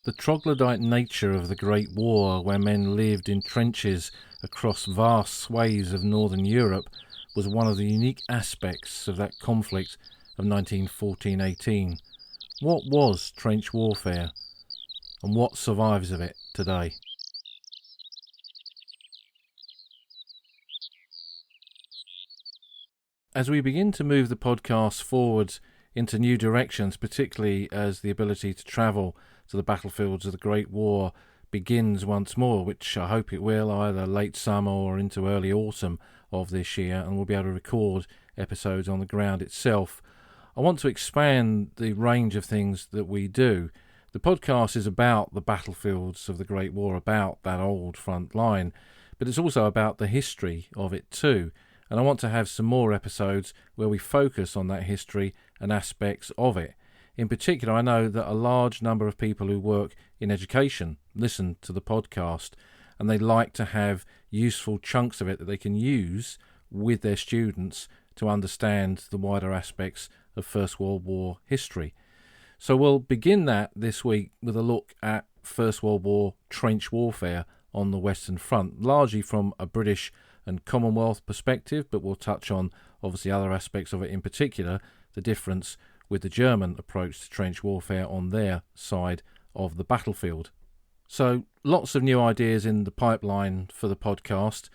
The troglodyte nature of the Great War, where men lived in trenches across vast swathes of northern Europe, was one of the unique aspects of that conflict of 1914-18. What was trench warfare, and what survives of it today? As we begin to move the podcast forward into new directions, particularly as the ability to travel to the battlefields of the Great War begins once more, which I hope it will, either late summer or into early autumn of this year, and we'll be able to record episodes on the ground itself, I want to expand the range of things that we do. The podcast is about the battlefields of the Great War, about that old front line, but it's also about the history of it too. And I want to have some more episodes where we focus on that history and aspects of it. In particular, I know that a large number of people who work in education listen to the podcast, and they like to have useful chunks of it that they can use with their students to understand the wider aspects of First World War history. So we'll begin that this week with a look at First World War trench warfare on the Western Front, largely from a British and Commonwealth perspective, but we'll touch on obviously other aspects of it, in particular the difference with the German approach to trench warfare on their side of the battlefield. So lots of new ideas in the pipeline for the podcast.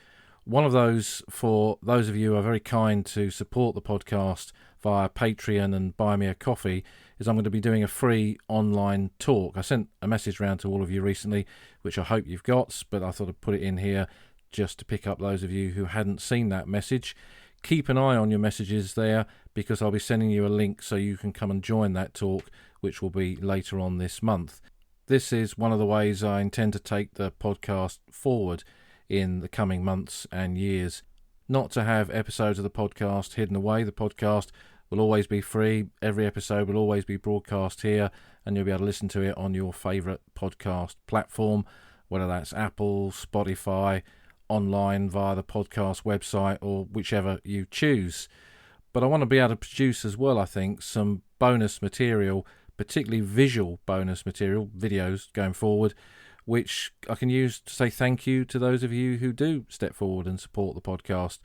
One of those, for those of you who are very kind to support the podcast via Patreon and Buy Me a Coffee, is I'm going to be doing a free online talk. I sent a message around to all of you recently, which I hope you've got, but I thought I'd put it in here just to pick up those of you who hadn't seen that message. Keep an eye on your messages there, because I'll be sending you a link so you can come and join that talk, which will be later on this month. This is one of the ways I intend to take the podcast forward in the coming months and years. Not to have episodes of the podcast hidden away. The podcast will always be free. Every episode will always be broadcast here, and you'll be able to listen to it on your favourite podcast platform, whether that's Apple, Spotify, online via the podcast website, or whichever you choose. But I want to be able to produce as well, I think, some bonus material, particularly visual bonus material, videos going forward, which I can use to say thank you to those of you who do step forward and support the podcast.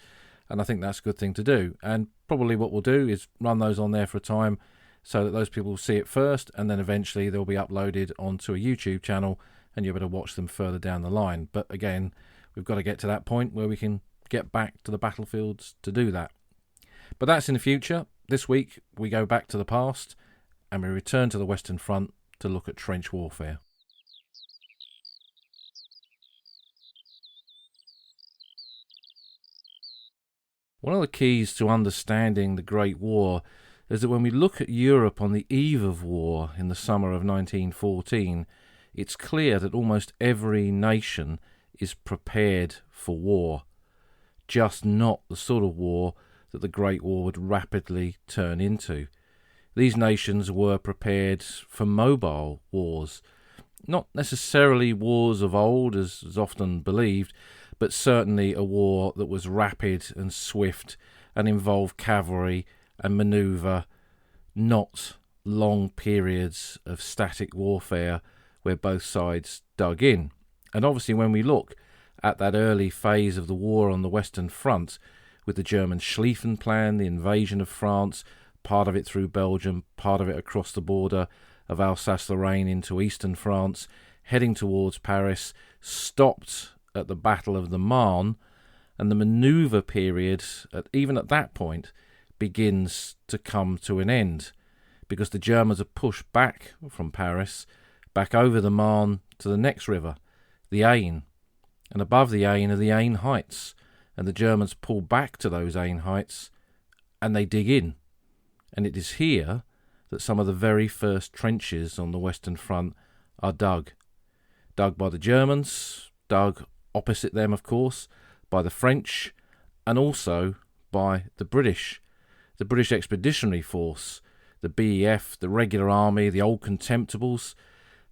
And I think that's a good thing to do. And probably what we'll do is run those on there for a time so that those people will see it first, and then eventually they'll be uploaded onto a YouTube channel and you'll be able to watch them further down the line. But again, we've got to get to that point where we can get back to the battlefields to do that. But that's in the future. This week we go back to the past and we return to the Western Front to look at trench warfare. One of the keys to understanding the Great War is that when we look at Europe on the eve of war in the summer of 1914, it's clear that almost every nation is prepared for war, just not the sort of war that the Great War would rapidly turn into. These nations were prepared for mobile wars, not necessarily wars of old as is often believed, but certainly a war that was rapid and swift and involved cavalry and manoeuvre, not long periods of static warfare where both sides dug in. And obviously when we look at that early phase of the war on the Western Front, with the German Schlieffen Plan, the invasion of France, part of it through Belgium, part of it across the border of Alsace-Lorraine into eastern France, heading towards Paris, stopped at the Battle of the Marne, and the manoeuvre period, even at that point, begins to come to an end, because the Germans are pushed back from Paris, back over the Marne to the next river, the Aisne, and above the Aisne are the Aisne Heights, and the Germans pull back to those Aisne Heights, and they dig in. And it is here that some of the very first trenches on the Western Front are dug. Dug by the Germans, dug opposite them, of course, by the French, and also by the British. The British Expeditionary Force, the BEF, the Regular Army, the Old Contemptibles,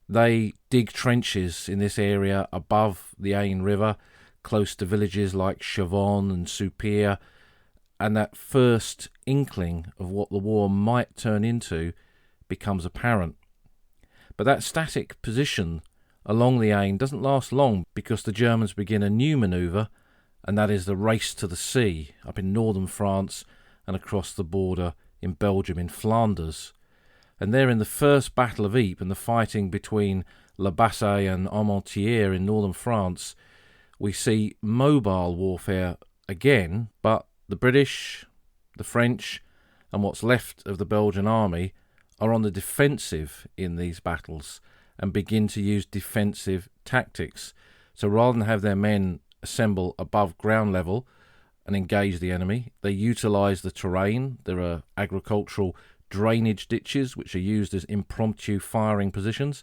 they dig trenches in this area above the Aisne River, close to villages like Chavon and Soupir, and that first inkling of what the war might turn into becomes apparent. But that static position along the Aisne doesn't last long, because the Germans begin a new manoeuvre, and that is the race to the sea up in northern France and across the border in Belgium, in Flanders. And there, in the first Battle of Ypres and the fighting between La Bassée and Armentières in northern France, we see mobile warfare again, but the British, the French, and what's left of the Belgian army are on the defensive in these battles and begin to use defensive tactics. So rather than have their men assemble above ground level and engage the enemy, they utilise the terrain. There are agricultural drainage ditches which are used as impromptu firing positions.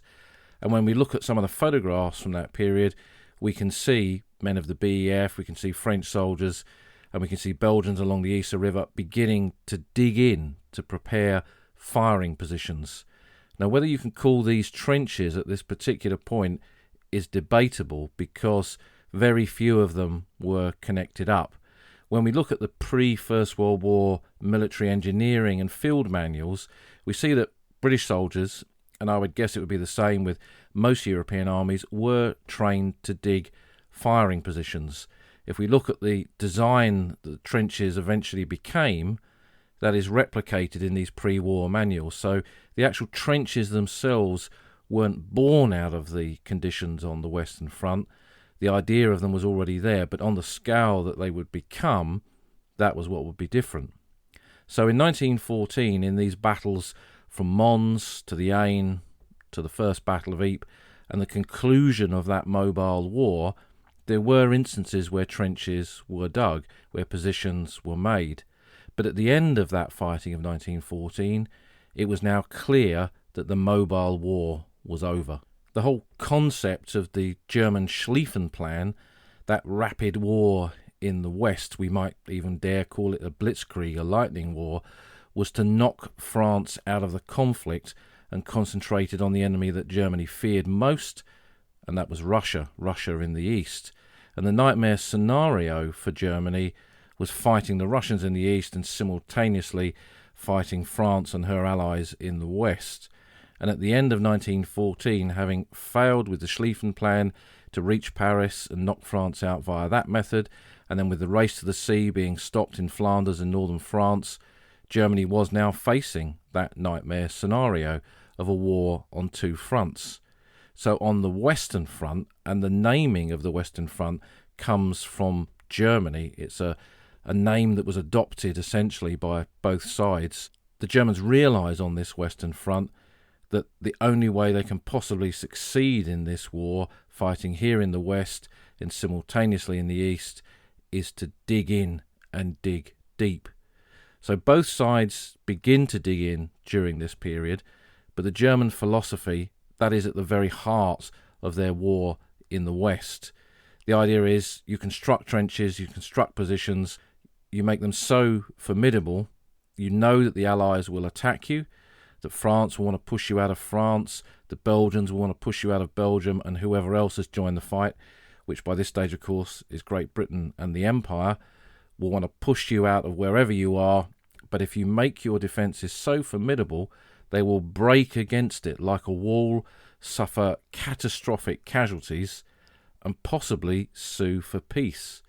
And when we look at some of the photographs from that period, we can see men of the BEF, we can see French soldiers, and we can see Belgians along the Yser River beginning to dig in to prepare firing positions. Now, whether you can call these trenches at this particular point is debatable, because very few of them were connected up. When we look at the pre-First World War military engineering and field manuals, we see that British soldiers, and I would guess it would be the same with most European armies, were trained to dig firing positions. If we look at the design that the trenches eventually became, that is replicated in these pre-war manuals. So the actual trenches themselves weren't born out of the conditions on the Western Front. The idea of them was already there, but on the scale that they would become, that was what would be different. So in 1914, in these battles from Mons to the Aisne to the First Battle of Ypres and the conclusion of that mobile war, there were instances where trenches were dug, where positions were made. But at the end of that fighting of 1914, it was now clear that the mobile war was over. The whole concept of the German Schlieffen Plan, that rapid war in the West, we might even dare call it a blitzkrieg, a lightning war, was to knock France out of the conflict and concentrated on the enemy that Germany feared most, and that was Russia in the east. And the nightmare scenario for Germany was fighting the Russians in the east and simultaneously fighting France and her allies in the west. And at the end of 1914, having failed with the Schlieffen Plan to reach Paris and knock France out via that method, and then with the race to the sea being stopped in Flanders and northern France, Germany was now facing that nightmare scenario of a war on two fronts. So on the Western Front, and the naming of the Western Front comes from Germany, it's a name that was adopted essentially by both sides. The Germans realise on this Western Front that the only way they can possibly succeed in this war, fighting here in the West and simultaneously in the East, is to dig in and dig deep. So both sides begin to dig in during this period, but the German philosophy, that is at the very heart of their war in the West. The idea is you construct trenches, you construct positions, you make them so formidable, you know that the Allies will attack you, that France will want to push you out of France, the Belgians will want to push you out of Belgium, and whoever else has joined the fight, which by this stage, of course, is Great Britain and the Empire, will want to push you out of wherever you are. But if you make your defences so formidable, they will break against it like a wall, suffer catastrophic casualties, and possibly sue for peace.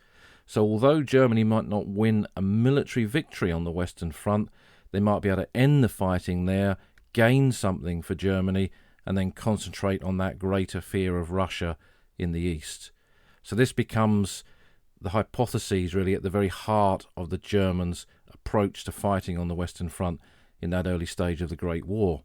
So although Germany might not win a military victory on the Western Front, they might be able to end the fighting there, gain something for Germany, and then concentrate on that greater fear of Russia in the East. So this becomes the hypotheses really at the very heart of the Germans' approach to fighting on the Western Front in that early stage of the Great War.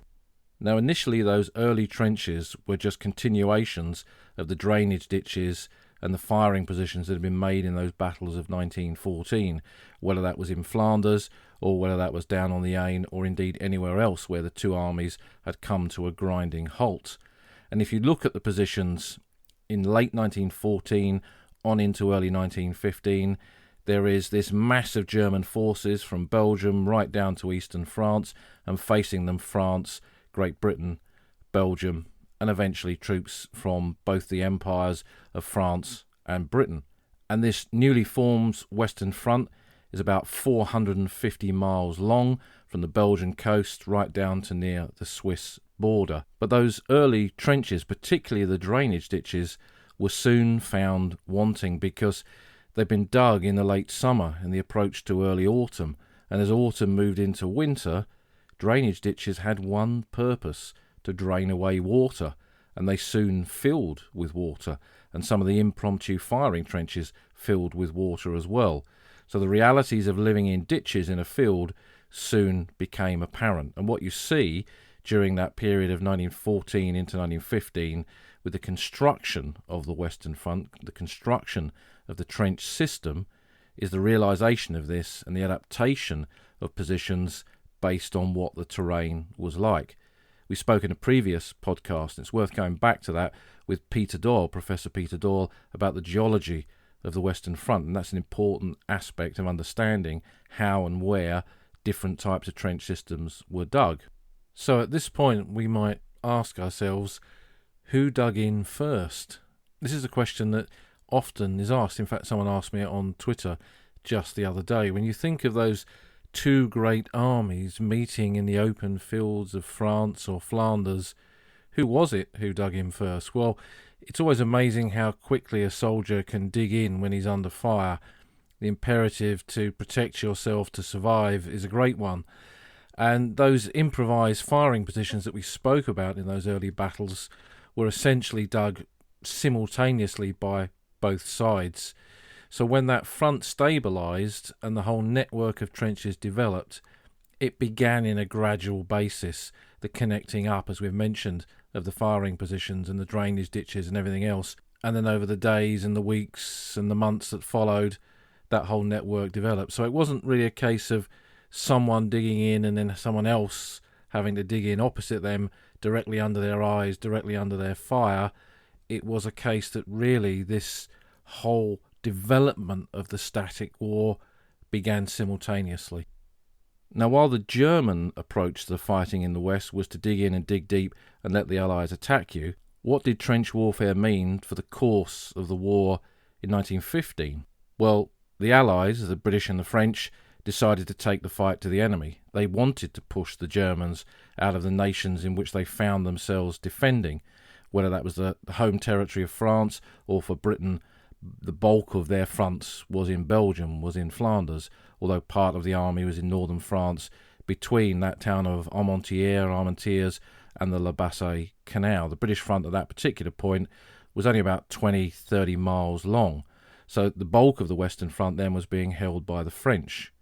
Now initially those early trenches were just continuations of the drainage ditches and the firing positions that had been made in those battles of 1914, whether that was in Flanders or whether that was down on the Aisne or indeed anywhere else where the two armies had come to a grinding halt. And if you look at the positions in late 1914 on into early 1915, there is this massive German forces from Belgium right down to eastern France, and facing them France, Great Britain, Belgium, and eventually troops from both the empires of France and Britain. And this newly formed Western Front is about 450 miles long from the Belgian coast right down to near the Swiss border. But those early trenches, particularly the drainage ditches, were soon found wanting because they'd been dug in the late summer in the approach to early autumn, and as autumn moved into winter, drainage ditches had one purpose: to drain away water, and they soon filled with water, and some of the impromptu firing trenches filled with water as well. So the realities of living in ditches in a field soon became apparent. And what you see during that period of 1914 into 1915 with the construction of the Western Front, the construction of the trench system, is the realisation of this and the adaptation of positions based on what the terrain was like. We spoke in a previous podcast, and it's worth going back to that, with Peter Doyle, Professor Peter Doyle, about the geology of the Western Front, and that's an important aspect of understanding how and where different types of trench systems were dug. So at this point we might ask ourselves, who dug in first? This is a question that often is asked. In fact, someone asked me on Twitter just the other day. When you think of those two great armies meeting in the open fields of France or Flanders, who was it who dug in first? Well, it's always amazing how quickly a soldier can dig in when he's under fire. The imperative to protect yourself to survive is a great one. And those improvised firing positions that we spoke about in those early battles were essentially dug simultaneously by both sides. So when that front stabilised and the whole network of trenches developed, it began in a gradual basis, the connecting up, as we've mentioned, of the firing positions and the drainage ditches and everything else. And then over the days and the weeks and the months that followed, that whole network developed. So it wasn't really a case of someone digging in and then someone else having to dig in opposite them, directly under their eyes, directly under their fire. It was a case that really this whole development of the static war began simultaneously. Now, while the German approach to the fighting in the West was to dig in and dig deep and let the Allies attack you, what did trench warfare mean for the course of the war in 1915? Well, the Allies, the British and the French, decided to take the fight to the enemy. They wanted to push the Germans out of the nations in which they found themselves defending, whether that was the home territory of France or for Britain. The bulk of their fronts was in Belgium, was in Flanders, although part of the army was in northern France between that town of Armentières and the La Bassée Canal. The British front at that particular point was only about 20-30 miles long, so the bulk of the Western Front then was being held by the French.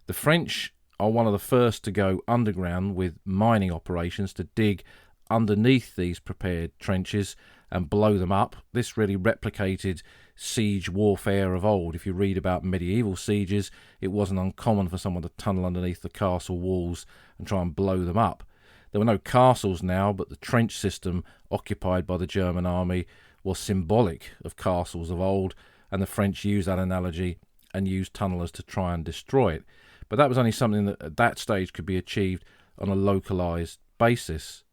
The French are one of the first to go underground with mining operations to dig underneath these prepared trenches and blow them up. This really replicated siege warfare of old. If you read about medieval sieges, it wasn't uncommon for someone to tunnel underneath the castle walls and try and blow them up. There were no castles now, but the trench system occupied by the German army was symbolic of castles of old, and the French used that analogy and used tunnellers to try and destroy it. But that was only something that at that stage could be achieved on a localised basis.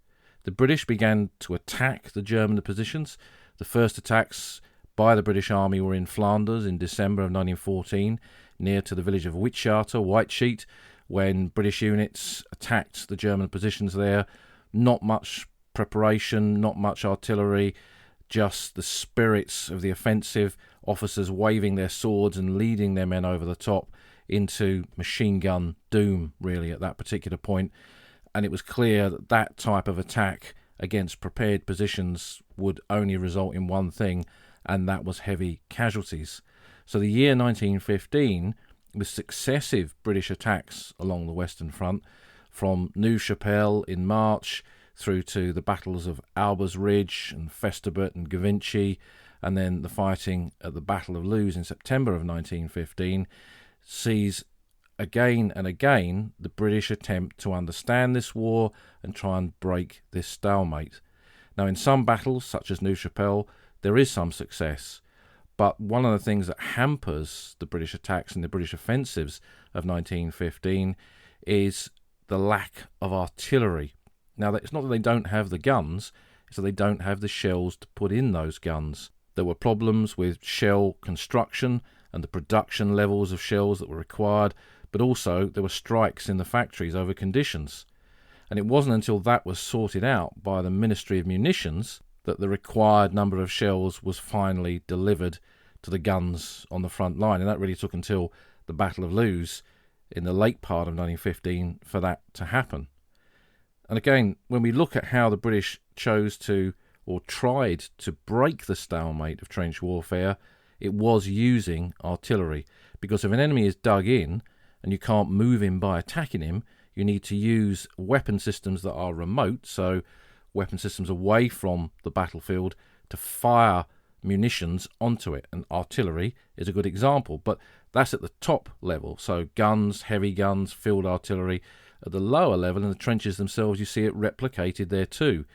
The British began to attack the German positions. The first attacks by the British Army were in Flanders in December of 1914, near to the village of Whitesheet, when British units attacked the German positions there. Not much preparation, not much artillery, just the spirits of the offensive, officers waving their swords and leading their men over the top into machine gun doom, really, at that particular point. And it was clear that that type of attack against prepared positions would only result in one thing, and that was heavy casualties. So the year 1915, with successive British attacks along the Western Front, from Neuve Chapelle in March through to the battles of Albers Ridge and Festubert and Givenchy, and then the fighting at the Battle of Loos in September of 1915, sees again and again the British attempt to understand this war and try and break this stalemate. Now, in some battles, such as Neuve Chapelle, there is some success, but one of the things that hampers the British attacks and the British offensives of 1915 is the lack of artillery. Now, it's not that they don't have the guns, it's that they don't have the shells to put in those guns. There were problems with shell construction and the production levels of shells that were required, but also there were strikes in the factories over conditions. And it wasn't until that was sorted out by the Ministry of Munitions that the required number of shells was finally delivered to the guns on the front line. And that really took until the Battle of Loos in the late part of 1915 for that to happen. And again, when we look at how the British chose to, or tried to, break the stalemate of trench warfare, it was using artillery. Because if an enemy is dug in and you can't move him by attacking him, you need to use weapon systems that are remote, so weapon systems away from the battlefield, to fire munitions onto it. And artillery is a good example, but that's at the top level. So guns, heavy guns, field artillery. At the lower level, in the trenches themselves, you see it replicated there too,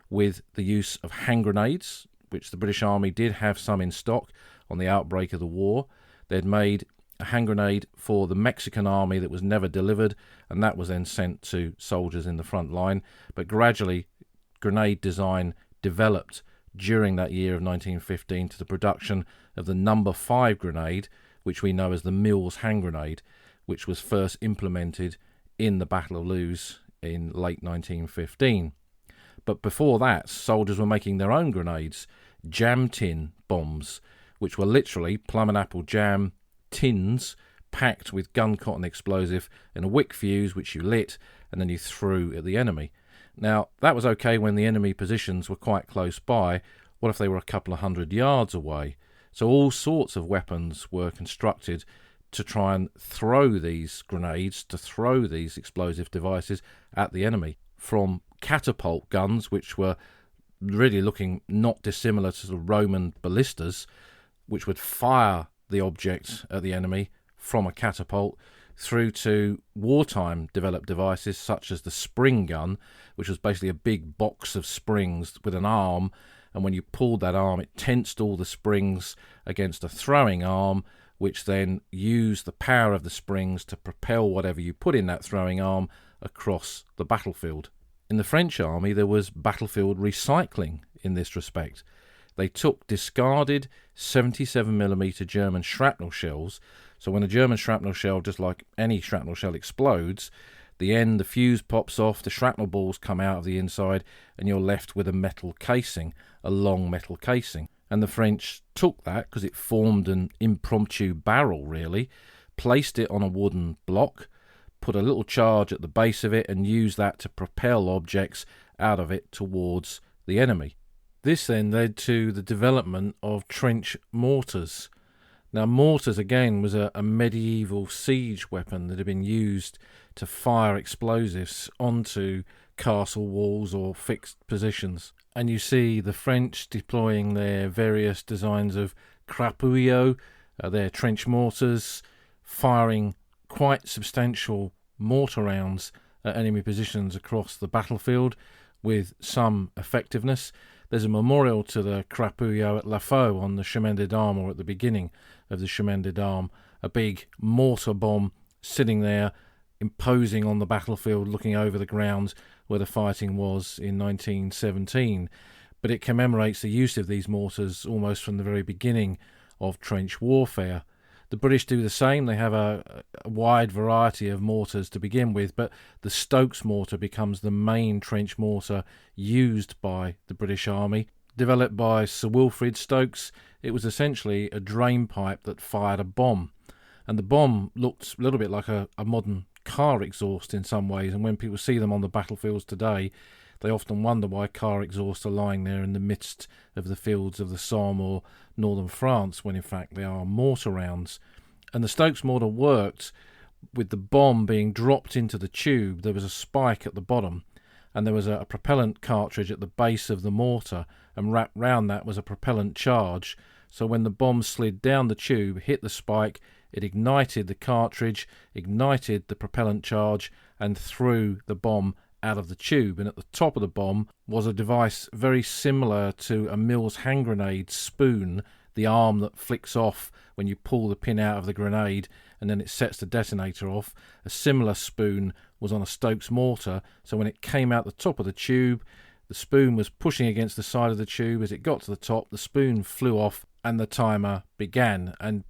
with the use of hand grenades, which the British Army did have some in stock on the outbreak of the war. They'd made a hand grenade for the Mexican army that was never delivered, and that was then sent to soldiers in the front line. But gradually, grenade design developed during that year of 1915 to the production of the number 5 grenade, which we know as the Mills hand grenade, which was first implemented in the Battle of Loos in late 1915. But before that, soldiers were making their own grenades, jam tin bombs, which were literally plum and apple jam tins packed with gun cotton explosive in a wick fuse, which you lit and then you threw at the enemy. Now, that was okay when the enemy positions were quite close by. What if they were a couple of 100 yards away? So all sorts of weapons were constructed to try and throw these grenades, to throw these explosive devices at the enemy, from catapult guns, which were really looking not dissimilar to the Roman ballistas, which would fire the object at the enemy from a catapult, through to wartime developed devices such as the spring gun, which was basically a big box of springs with an arm, and when you pulled that arm it tensed all the springs against a throwing arm, which then used the power of the springs to propel whatever you put in that throwing arm across the battlefield. In the French army there was battlefield recycling in this respect. They took discarded 77mm German shrapnel shells. So when a German shrapnel shell, just like any shrapnel shell, explodes, the fuse pops off, the shrapnel balls come out of the inside, and you're left with a metal casing, a long metal casing. And the French took that, because it formed an impromptu barrel really, placed it on a wooden block, put a little charge at the base of it, and used that to propel objects out of it towards the enemy. This then led to the development of trench mortars. Now, mortars, again, was a medieval siege weapon that had been used to fire explosives onto castle walls or fixed positions. And you see the French deploying their various designs of crapouillots, their trench mortars, firing quite substantial mortar rounds at enemy positions across the battlefield with some effectiveness. There's a memorial to the crapouillot at La Faux on the Chemin des Dames, or at the beginning of the Chemin des Dames, a big mortar bomb sitting there, imposing on the battlefield, looking over the grounds where the fighting was in 1917. But it commemorates the use of these mortars almost from the very beginning of trench warfare. The British do the same. They have a wide variety of mortars to begin with, but the Stokes mortar becomes the main trench mortar used by the British Army. Developed by Sir Wilfrid Stokes, it was essentially a drain pipe that fired a bomb. And the bomb looked a little bit like a modern car exhaust in some ways, and when people see them on the battlefields today, they often wonder why car exhausts are lying there in the midst of the fields of the Somme or northern France, when in fact they are mortar rounds. And the Stokes mortar worked with the bomb being dropped into the tube. There was a spike at the bottom, and there was a propellant cartridge at the base of the mortar, and wrapped round that was a propellant charge. So when the bomb slid down the tube, hit the spike, it ignited the cartridge, ignited the propellant charge, and threw the bomb out of the tube. And at the top of the bomb was a device very similar to a Mills hand grenade spoon, the arm that flicks off when you pull the pin out of the grenade and then it sets the detonator off. A similar spoon was on a Stokes mortar, so when it came out the top of the tube, the spoon was pushing against the side of the tube. As it got to the top, the spoon flew off and the timer began, and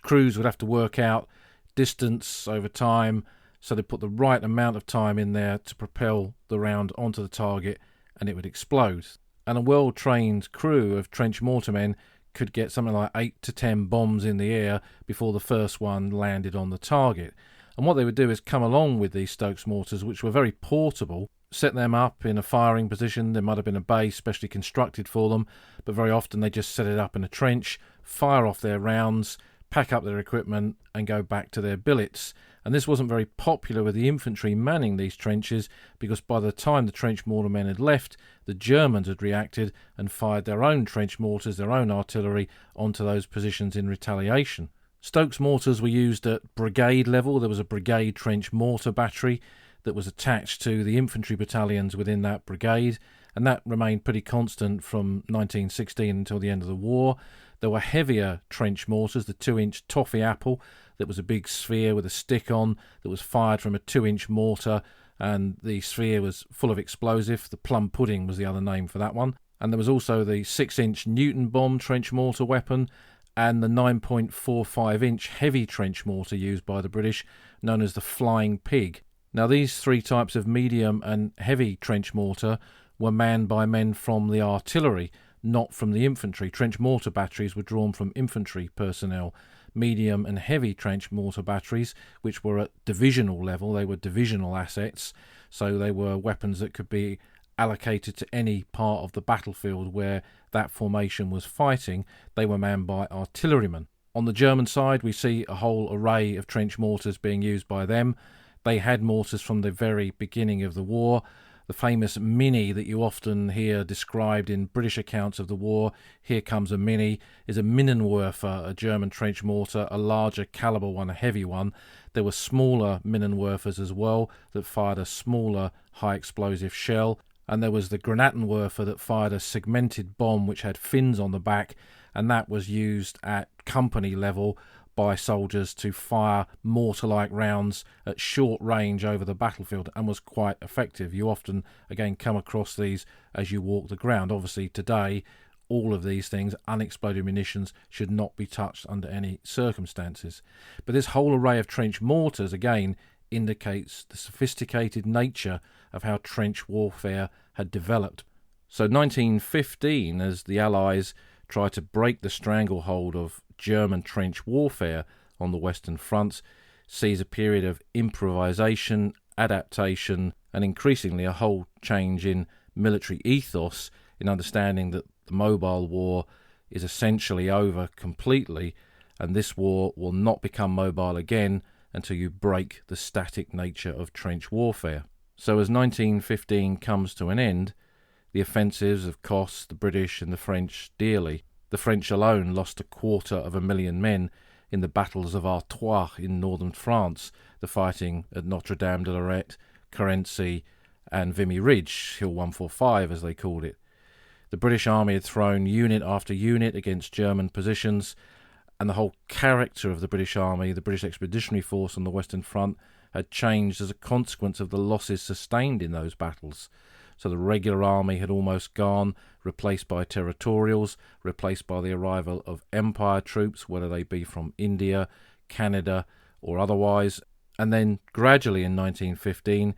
crews would have to work out distance over time, so they put the right amount of time in there to propel the round onto the target and it would explode. And a well-trained crew of trench mortarmen could get something like 8 to 10 bombs in the air before the first one landed on the target. And what they would do is come along with these Stokes mortars, which were very portable, set them up in a firing position. There might have been a base specially constructed for them, but very often they just set it up in a trench, fire off their rounds, pack up their equipment and go back to their billets. And this wasn't very popular with the infantry manning these trenches, because by the time the trench mortarmen had left, the Germans had reacted and fired their own trench mortars, their own artillery, onto those positions in retaliation. Stokes mortars were used at brigade level. There was a brigade trench mortar battery that was attached to the infantry battalions within that brigade, and that remained pretty constant from 1916 until the end of the war. There were heavier trench mortars, the 2-inch toffee apple, that was a big sphere with a stick on that was fired from a 2-inch mortar, and the sphere was full of explosive. The plum pudding was the other name for that one. And there was also the 6-inch Newton bomb trench mortar weapon and the 9.45-inch heavy trench mortar used by the British, known as the Flying Pig. Now, these three types of medium and heavy trench mortar were manned by men from the artillery, not from the infantry. Trench mortar batteries were drawn from infantry personnel. Medium and heavy trench mortar batteries, which were at divisional level, they were divisional assets, so they were weapons that could be allocated to any part of the battlefield where that formation was fighting. They were manned by artillerymen. On the German side, we see a whole array of trench mortars being used by them. They had mortars from the very beginning of the war. The famous Mini that you often hear described in British accounts of the war, "Here comes a Mini," is a Minenwerfer, a German trench mortar, a larger caliber one, a heavy one. There were smaller Minenwerfers as well that fired a smaller high explosive shell. And there was the Granatenwerfer that fired a segmented bomb which had fins on the back, and that was used at company level by soldiers to fire mortar-like rounds at short range over the battlefield, and was quite effective. You often, again, come across these as you walk the ground. Obviously, today, all of these things, unexploded munitions, should not be touched under any circumstances. But this whole array of trench mortars, again, indicates the sophisticated nature of how trench warfare had developed. So 1915, as the Allies tried to break the stranglehold of German trench warfare on the Western Front, sees a period of improvisation, adaptation, and increasingly a whole change in military ethos, in understanding that the mobile war is essentially over completely, and this war will not become mobile again until you break the static nature of trench warfare. So as 1915 comes to an end, the offensives have cost the British and the French dearly. The French alone lost 250,000 men in the battles of Artois in northern France, the fighting at Notre-Dame de Lorette, Carency and Vimy Ridge, Hill 145 as they called it. The British Army had thrown unit after unit against German positions, and the whole character of the British Army, the British Expeditionary Force on the Western Front, had changed as a consequence of the losses sustained in those battles. So the regular army had almost gone, replaced by territorials, replaced by the arrival of Empire troops, whether they be from India, Canada, or otherwise. And then gradually in 1915,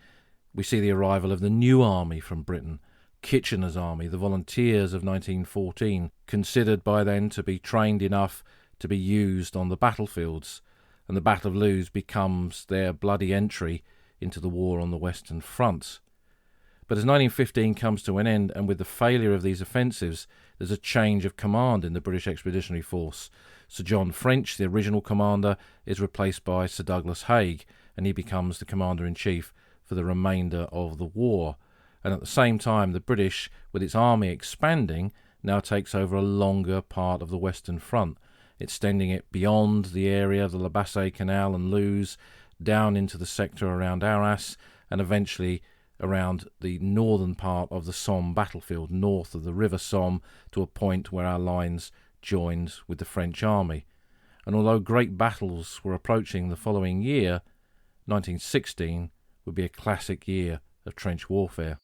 we see the arrival of the new army from Britain, Kitchener's army, the volunteers of 1914, considered by then to be trained enough to be used on the battlefields, and the Battle of Loos becomes their bloody entry into the war on the Western Front. But as 1915 comes to an end, and with the failure of these offensives, there's a change of command in the British Expeditionary Force. Sir John French, the original commander, is replaced by Sir Douglas Haig, and he becomes the commander-in-chief for the remainder of the war. And at the same time, the British, with its army expanding, now takes over a longer part of the Western Front, extending it beyond the area of the La Bassée Canal and Loos, down into the sector around Arras, and eventually around the northern part of the Somme battlefield, north of the River Somme, to a point where our lines joined with the French army. And although great battles were approaching the following year, 1916 would be a classic year of trench warfare.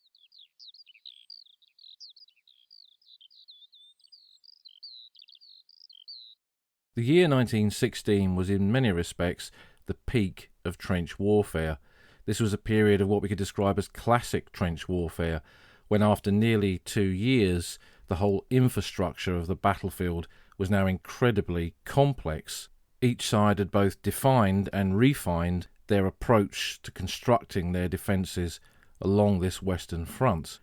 The year 1916 was in many respects the peak of trench warfare. This was a period of what we could describe as classic trench warfare, when after nearly 2 years, the whole infrastructure of the battlefield was now incredibly complex. Each side had both defined and refined their approach to constructing their defences along this Western Front.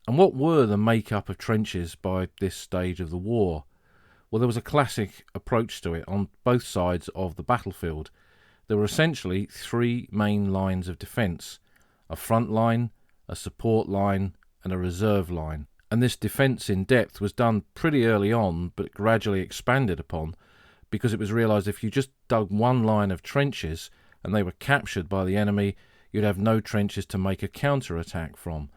And what were the make-up of trenches by this stage of the war? Well, there was a classic approach to it on both sides of the battlefield. There were essentially 3 main lines of defence: a front line, a support line, and a reserve line. And this defence in depth was done pretty early on, but gradually expanded upon, because it was realised if you just dug one line of trenches and they were captured by the enemy, you'd have no trenches to make a counter-attack from.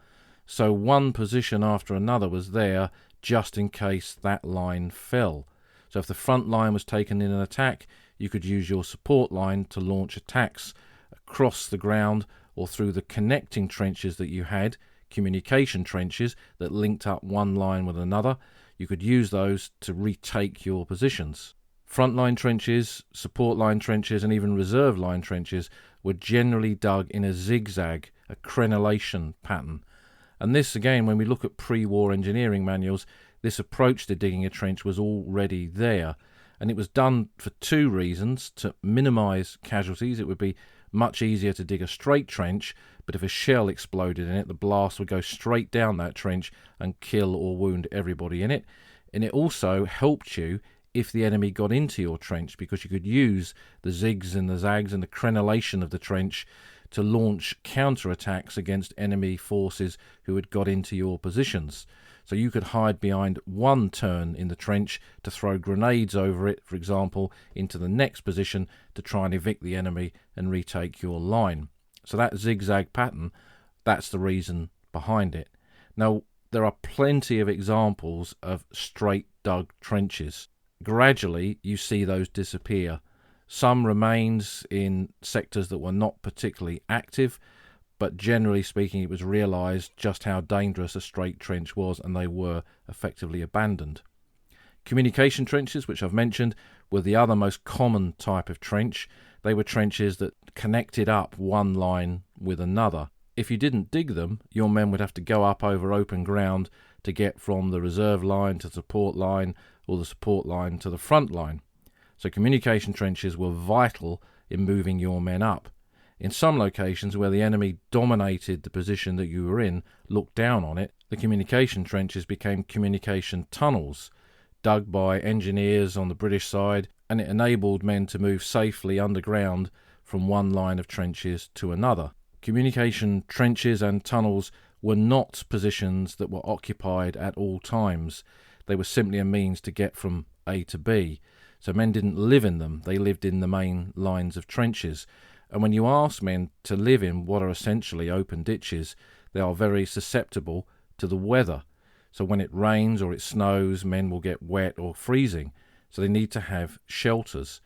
So one position after another was there just in case that line fell. So if the front line was taken in an attack, you could use your support line to launch attacks across the ground or through the connecting trenches that you had, communication trenches that linked up one line with another. You could use those to retake your positions. Frontline trenches, support line trenches, and even reserve line trenches were generally dug in a zigzag, a crenellation pattern. And this, again, when we look at pre-war engineering manuals, this approach to digging a trench was already there. And it was done for 2 reasons: to minimise casualties. It would be much easier to dig a straight trench, but if a shell exploded in it, the blast would go straight down that trench and kill or wound everybody in it. And it also helped you if the enemy got into your trench, because you could use the zigs and the zags and the crenellation of the trench to launch counter-attacks against enemy forces who had got into your positions. So you could hide behind one turn in the trench to throw grenades over it, for example, into the next position to try and evict the enemy and retake your line. So that zigzag pattern, that's the reason behind it. Now, there are plenty of examples of straight dug trenches. Gradually, you see those disappear. Some remains in sectors that were not particularly active, but generally speaking, it was realised just how dangerous a straight trench was, and they were effectively abandoned. Communication trenches, which I've mentioned, were the other most common type of trench. They were trenches that connected up one line with another. If you didn't dig them, your men would have to go up over open ground to get from the reserve line to the support line, or the support line to the front line. So communication trenches were vital in moving your men up. In some locations where the enemy dominated the position that you were in, looked down on it, the communication trenches became communication tunnels, dug by engineers on the British side, and it enabled men to move safely underground from one line of trenches to another. Communication trenches and tunnels were not positions that were occupied at all times. They were simply a means to get from A to B. So men didn't live in them, they lived in the main lines of trenches. And when you ask men to live in what are essentially open ditches, they are very susceptible to the weather. So when it rains or it snows, men will get wet or freezing. So they need to have shelters.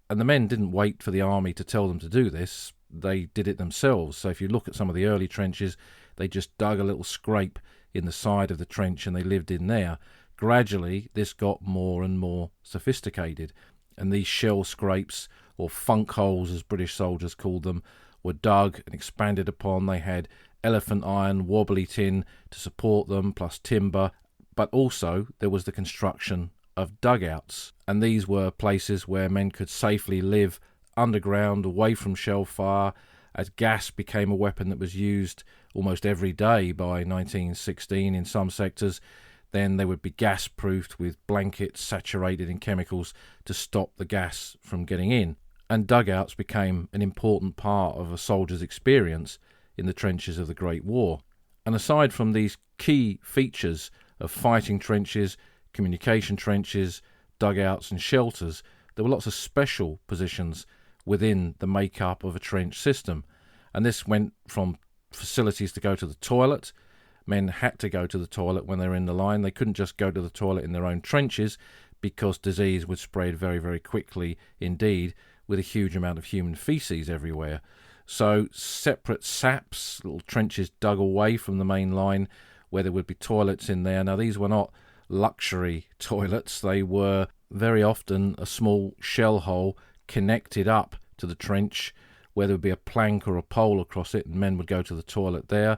And the men didn't wait for the army to tell them to do this. They did it themselves. So if you look at some of the early trenches, they just dug a little scrape in the side of the trench and they lived in there. Gradually, this got more and more sophisticated. And these shell scrapes, or funk holes as British soldiers called them, were dug and expanded upon. They had elephant iron, wobbly tin to support them, plus timber. But also there was the construction of dugouts. And these were places where men could safely live underground, away from shell fire, as gas became a weapon that was used almost every day by 1916 in some sectors. Then they would be gas-proofed with blankets saturated in chemicals to stop the gas from getting in. And dugouts became an important part of a soldier's experience in the trenches of the Great War. And aside from these key features of fighting trenches, communication trenches, dugouts and shelters, there were lots of special positions within the make-up of a trench system. And this went from facilities to go to the toilet. Men had to go to the toilet when they were in the line. They couldn't just go to the toilet in their own trenches because disease would spread very, very quickly indeed, with a huge amount of human feces everywhere. So separate saps, little trenches dug away from the main line where there would be toilets in there. Now these were not luxury toilets. They were very often a small shell hole connected up to the trench, where there would be a plank or a pole across it, and men would go to the toilet there.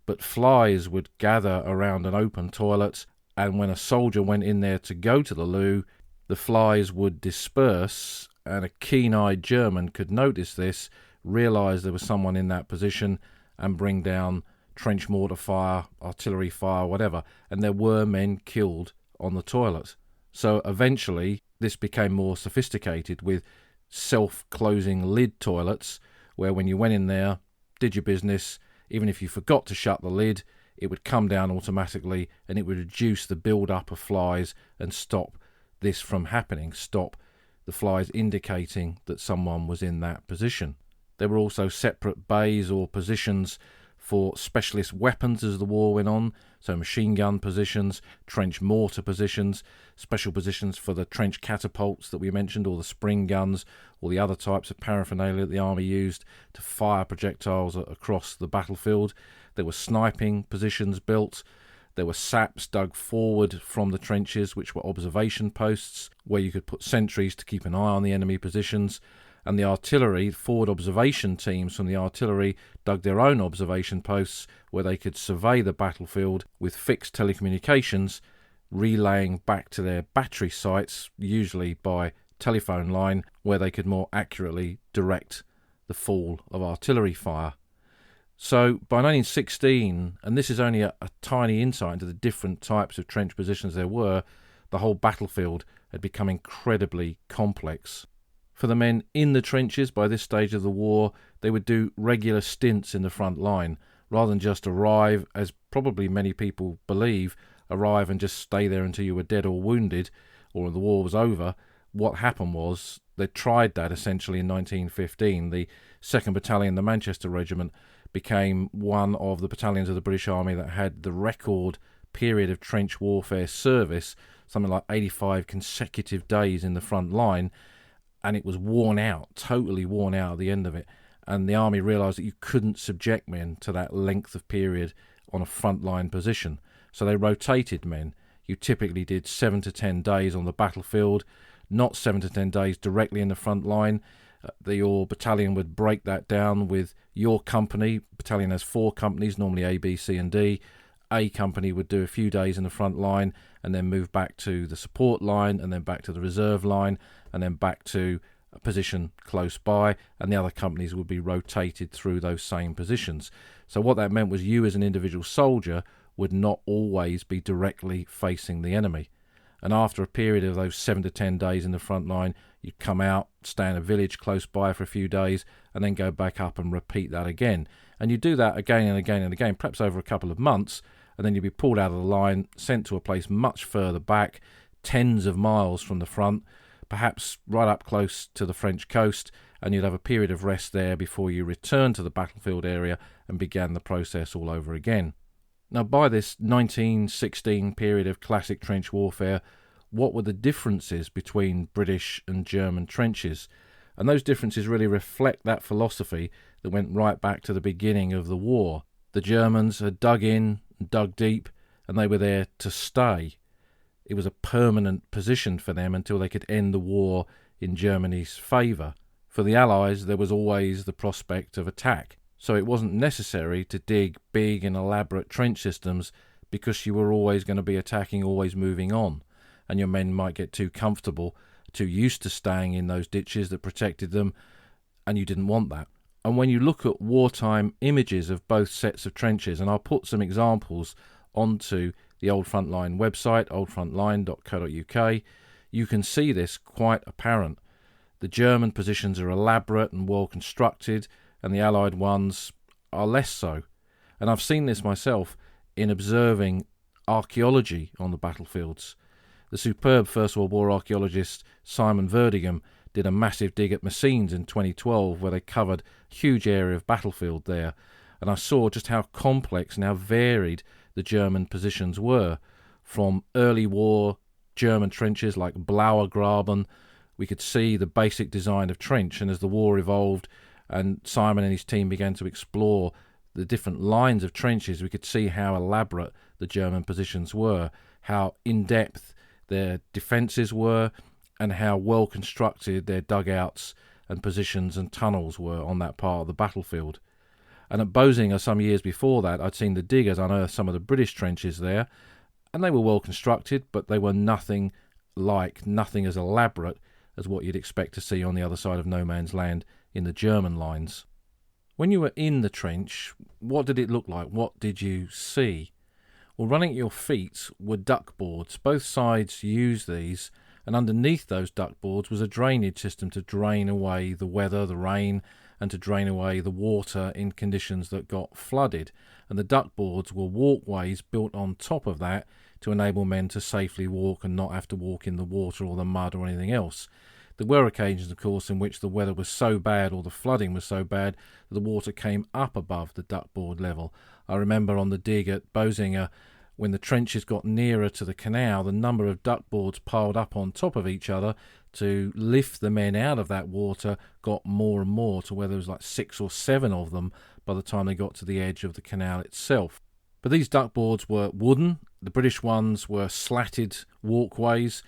But flies would gather around an open toilet, and when a soldier went in there to go to the loo, the flies would disperse, and a keen-eyed German could notice this, realise there was someone in that position, and bring down trench mortar fire, artillery fire, whatever. And there were men killed on the toilet. So eventually this became more sophisticated with self-closing lid toilets, where when you went in there, did your business, even if you forgot to shut the lid, it would come down automatically and it would reduce the build-up of flies and stop this from happening, stop the flies indicating that someone was in that position. There were also separate bays or positions for specialist weapons as the war went on, so machine gun positions, trench mortar positions, special positions for the trench catapults that we mentioned, or the spring guns, or the other types of paraphernalia that the army used to fire projectiles across the battlefield. There were sniping positions built. There were saps dug forward from the trenches, which were observation posts, where you could put sentries to keep an eye on the enemy positions. And the artillery, forward observation teams from the artillery, dug their own observation posts where they could survey the battlefield with fixed telecommunications, relaying back to their battery sites, usually by telephone line, where they could more accurately direct the fall of artillery fire. So by 1916, and this is only a tiny insight into the different types of trench positions there were, the whole battlefield had become incredibly complex. For the men in the trenches by this stage of the war, they would do regular stints in the front line, rather than just arrive, as probably many people believe, arrive and just stay there until you were dead or wounded, or the war was over. What happened was, they tried that essentially in 1915. The 2nd Battalion, the Manchester Regiment, became one of the battalions of the British Army that had the record period of trench warfare service, something like 85 consecutive days in the front line, and it was worn out, totally worn out at the end of it. And the army realised that you couldn't subject men to that length of period on a frontline position. So they rotated men. You typically did 7 to 10 days on the battlefield, not 7 to 10 days directly in the front line. Your battalion would break that down with your company. Battalion has 4 companies, normally A, B, C and D. A company would do a few days in the front line and then move back to the support line and then back to the reserve line and then back to a position close by, and the other companies would be rotated through those same positions. So what that meant was you as an individual soldier would not always be directly facing the enemy. And after a period of those 7 to 10 days in the front line, you'd come out, stay in a village close by for a few days, and then go back up and repeat that again. And you do that again and again and again, perhaps over a couple of months, and then you'd be pulled out of the line, sent to a place much further back, tens of miles from the front, perhaps right up close to the French coast, and you'd have a period of rest there before you returned to the battlefield area and began the process all over again. Now, by this 1916 period of classic trench warfare, what were the differences between British and German trenches? And those differences really reflect that philosophy that went right back to the beginning of the war. The Germans had dug in, dug deep, and they were there to stay. It was a permanent position for them until they could end the war in Germany's favour. For the Allies, there was always the prospect of attack. So it wasn't necessary to dig big and elaborate trench systems because you were always going to be attacking, always moving on. And your men might get too comfortable, too used to staying in those ditches that protected them, and you didn't want that. And when you look at wartime images of both sets of trenches, and I'll put some examples onto the Old Frontline website, oldfrontline.co.uk, you can see this quite apparent. The German positions are elaborate and well constructed, and the Allied ones are less so. And I've seen this myself in observing archaeology on the battlefields. The superb First World War archaeologist Simon Verdigam did a massive dig at Messines in 2012 where they covered a huge area of battlefield there, and I saw just how complex and how varied the German positions were. From early war German trenches like Blauergraben, we could see the basic design of trench, and as the war evolved and Simon and his team began to explore the different lines of trenches, we could see how elaborate the German positions were, how in-depth their defences were, and how well constructed their dugouts and positions and tunnels were on that part of the battlefield. And at Bosinger some years before that, I'd seen the diggers unearth some of the British trenches there, and they were well constructed, but they were nothing as elaborate as what you'd expect to see on the other side of no man's land in the German lines. When you were in the trench, what did it look like? What did you see? Well, running at your feet were duckboards. Both sides used these, and underneath those duckboards was a drainage system to drain away the weather, the rain, and to drain away the water in conditions that got flooded. And the duckboards were walkways built on top of that to enable men to safely walk and not have to walk in the water or the mud or anything else. There were occasions, of course, in which the weather was so bad or the flooding was so bad that the water came up above the duckboard level. I remember on the dig at Bosinger, when the trenches got nearer to the canal, the number of duckboards piled up on top of each other to lift the men out of that water got more and more, to where there was like 6 or 7 of them by the time they got to the edge of the canal itself. But these duckboards were wooden. The British ones were slatted walkways,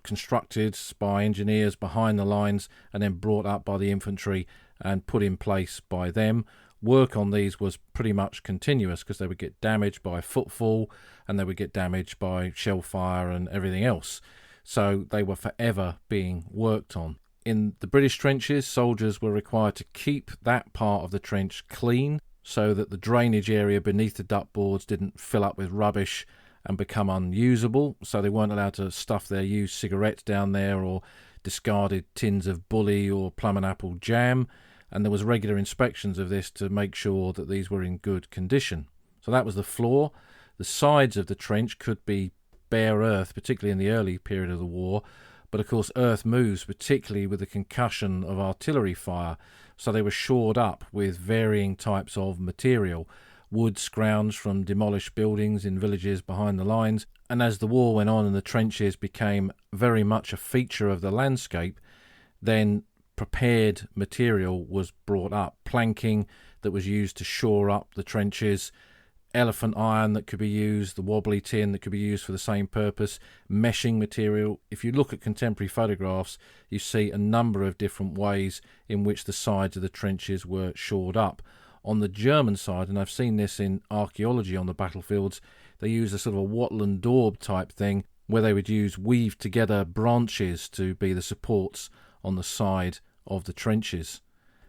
constructed by engineers behind the lines and then brought up by the infantry and put in place by them. Work on these was pretty much continuous because they would get damaged by footfall and they would get damaged by shell fire and everything else. So they were forever being worked on. In the British trenches, soldiers were required to keep that part of the trench clean so that the drainage area beneath the duckboards didn't fill up with rubbish and become unusable. So they weren't allowed to stuff their used cigarettes down there or discarded tins of bully or plum and apple jam. And there was regular inspections of this to make sure that these were in good condition. So that was the floor. The sides of the trench could be bare earth, particularly in the early period of the war, but of course earth moves, particularly with the concussion of artillery fire, so they were shored up with varying types of material, wood scrounged from demolished buildings in villages behind the lines, and as the war went on and the trenches became very much a feature of the landscape, then prepared material was brought up, planking that was used to shore up the trenches, elephant iron that could be used, the wobbly tin that could be used for the same purpose, meshing material. If you look at contemporary photographs, you see a number of different ways in which the sides of the trenches were shored up. On the German side, and I've seen this in archaeology on the battlefields, they use a sort of a wattle and daub type thing where they would use weaved together branches to be the supports on the side of the trenches.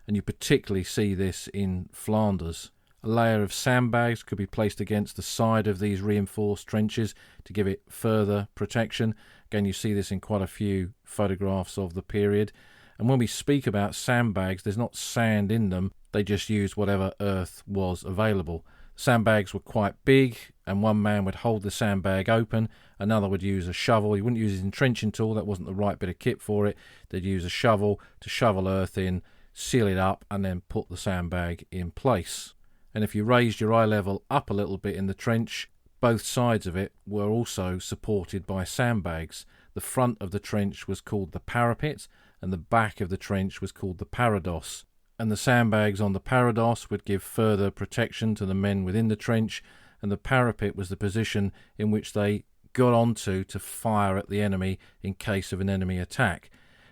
And you particularly see this in Flanders. A layer of sandbags could be placed against the side of these reinforced trenches to give it further protection. Again, you see this in quite a few photographs of the period. And when we speak about sandbags, there's not sand in them. They just used whatever earth was available. Sandbags were quite big, and one man would hold the sandbag open, another would use a shovel. He wouldn't use his entrenching tool, that wasn't the right bit of kit for it. They'd use a shovel to shovel earth in, seal it up, and then put the sandbag in place. And if you raised your eye level up a little bit in the trench, both sides of it were also supported by sandbags. The front of the trench was called the parapet, and the back of the trench was called the parados. And the sandbags on the parados would give further protection to the men within the trench, and the parapet was the position in which they got onto to fire at the enemy in case of an enemy attack.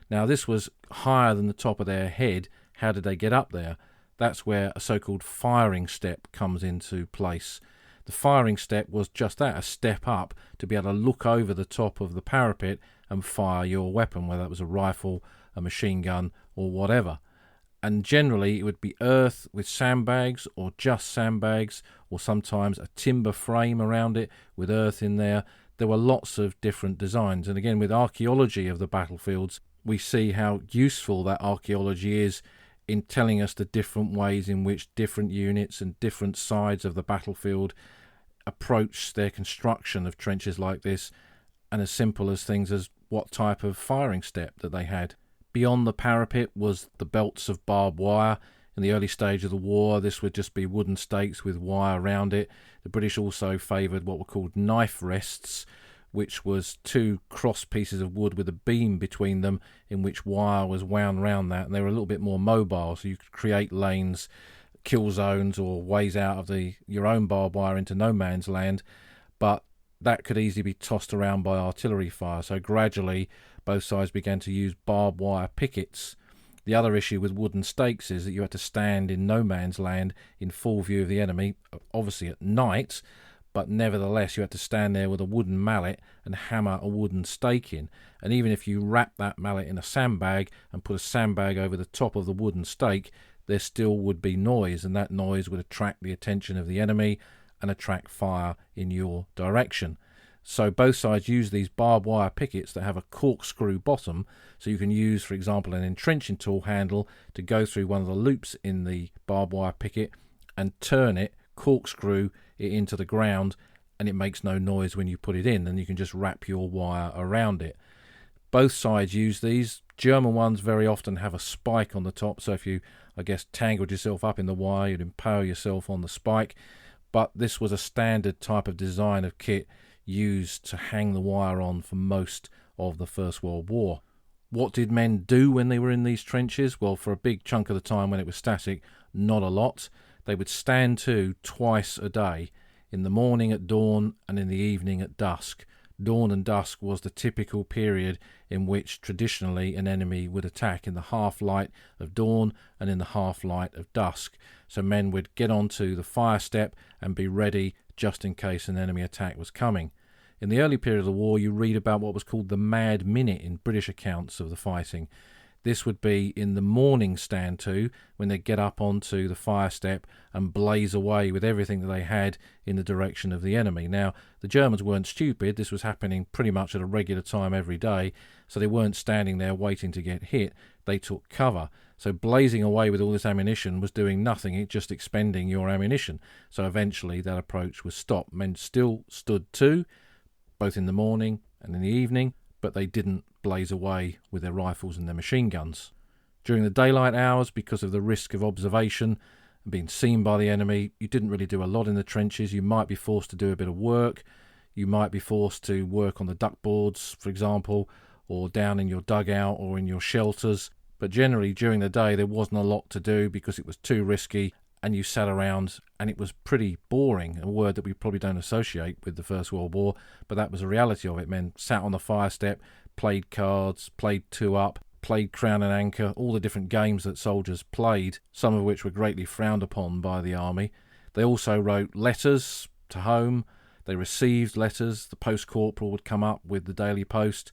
Now this was higher than the top of their head. How did they get up there? That's where a so-called firing step comes into place. The firing step was just that, a step up to be able to look over the top of the parapet and fire your weapon, whether that was a rifle, a machine gun, or whatever. And generally it would be earth with sandbags, or just sandbags, or sometimes a timber frame around it with earth in there. There were lots of different designs, and again with archaeology of the battlefields we see how useful that archaeology is in telling us the different ways in which different units and different sides of the battlefield approach their construction of trenches like this, and as simple as things as what type of firing step that they had. Beyond the parapet was the belts of barbed wire. In the early stage of the war, this would just be wooden stakes with wire around it. The British also favoured what were called knife rests, which was 2 cross pieces of wood with a beam between them in which wire was wound round that, and they were a little bit more mobile, so you could create lanes, kill zones, or ways out of your own barbed wire into no man's land, but that could easily be tossed around by artillery fire. So gradually both sides began to use barbed wire pickets. The The other issue with wooden stakes is that you had to stand in no man's land in full view of the enemy, obviously at night, but nevertheless you had to stand there with a wooden mallet and hammer a wooden stake in. And even if you wrap that mallet in a sandbag and put a sandbag over the top of the wooden stake, there still would be noise, and that noise would attract the attention of the enemy and attract fire in your direction. So both sides use these barbed wire pickets that have a corkscrew bottom, so you can use, for example, an entrenching tool handle to go through one of the loops in the barbed wire picket and turn it, corkscrew it into the ground, and it makes no noise when you put it in, and you can just wrap your wire around it. Both sides use these. German ones very often have a spike on the top, so if you, tangled yourself up in the wire, you'd impale yourself on the spike. But this was a standard type of design of kit used to hang the wire on for most of the First World War. What did men do when they were in these trenches? Well, for a big chunk of the time when it was static, not a lot. They would stand to twice a day, in the morning at dawn and in the evening at dusk. Dawn and dusk was the typical period in which traditionally an enemy would attack, in the half-light of dawn and in the half-light of dusk. So men would get onto the fire step and be ready just in case an enemy attack was coming. In the early period of the war, you read about what was called the Mad Minute in British accounts of the fighting. This would be in the morning stand to, when they'd get up onto the fire step and blaze away with everything that they had in the direction of the enemy. Now, the Germans weren't stupid. This was happening pretty much at a regular time every day, so they weren't standing there waiting to get hit. They took cover. So blazing away with all this ammunition was doing nothing, it just expending your ammunition. So eventually that approach was stopped. Men still stood to, both in the morning and in the evening, but they didn't blaze away with their rifles and their machine guns. During the daylight hours, because of the risk of observation and being seen by the enemy, you didn't really do a lot in the trenches. You might be forced to do a bit of work. You might be forced to work on the duck boards, for example, or down in your dugout or in your shelters. But generally, during the day, there wasn't a lot to do because it was too risky, and you sat around and it was pretty boring, a word that we probably don't associate with the First World War, but that was the reality of it. Men sat on the fire step, played cards, played two up, played Crown and Anchor, all the different games that soldiers played, some of which were greatly frowned upon by the army. They also wrote letters to home. They received letters. The post corporal would come up with the daily post.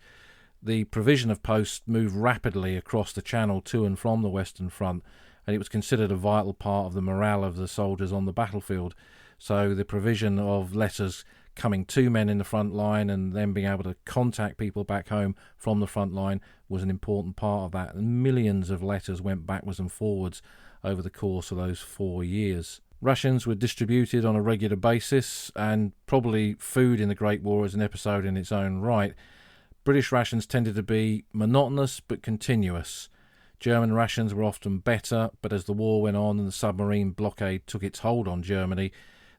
The provision of post moved rapidly across the Channel to and from the Western Front, and it was considered a vital part of the morale of the soldiers on the battlefield. So the provision of letters coming to men in the front line and then being able to contact people back home from the front line was an important part of that. And millions of letters went backwards and forwards over the course of those 4 years. Rations were distributed on a regular basis, and probably food in the Great War is an episode in its own right. British rations tended to be monotonous but continuous. German rations were often better, but as the war went on and the submarine blockade took its hold on Germany,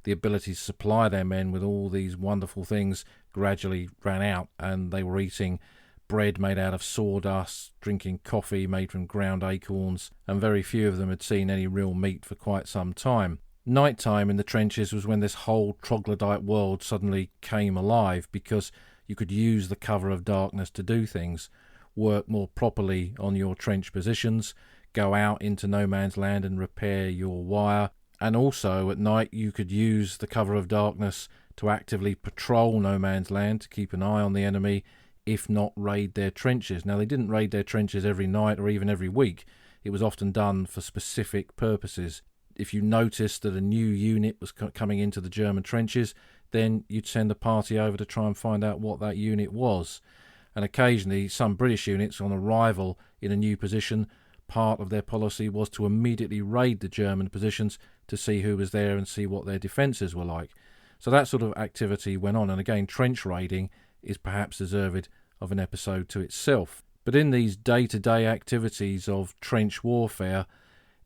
the ability to supply their men with all these wonderful things gradually ran out, and they were eating bread made out of sawdust, drinking coffee made from ground acorns, and very few of them had seen any real meat for quite some time. Nighttime in the trenches was when this whole troglodyte world suddenly came alive, because you could use the cover of darkness to do things. Work more properly on your trench positions, go out into no man's land and repair your wire, and also at night you could use the cover of darkness to actively patrol no man's land, to keep an eye on the enemy, if not raid their trenches. Now, they didn't raid their trenches every night or even every week. It was often done for specific purposes. If you noticed that a new unit was coming into the German trenches, then you'd send a party over to try and find out what that unit was. And occasionally some British units on arrival in a new position, part of their policy was to immediately raid the German positions to see who was there and see what their defences were like. So that sort of activity went on, and again, trench raiding is perhaps deserved of an episode to itself. But in these day-to-day activities of trench warfare,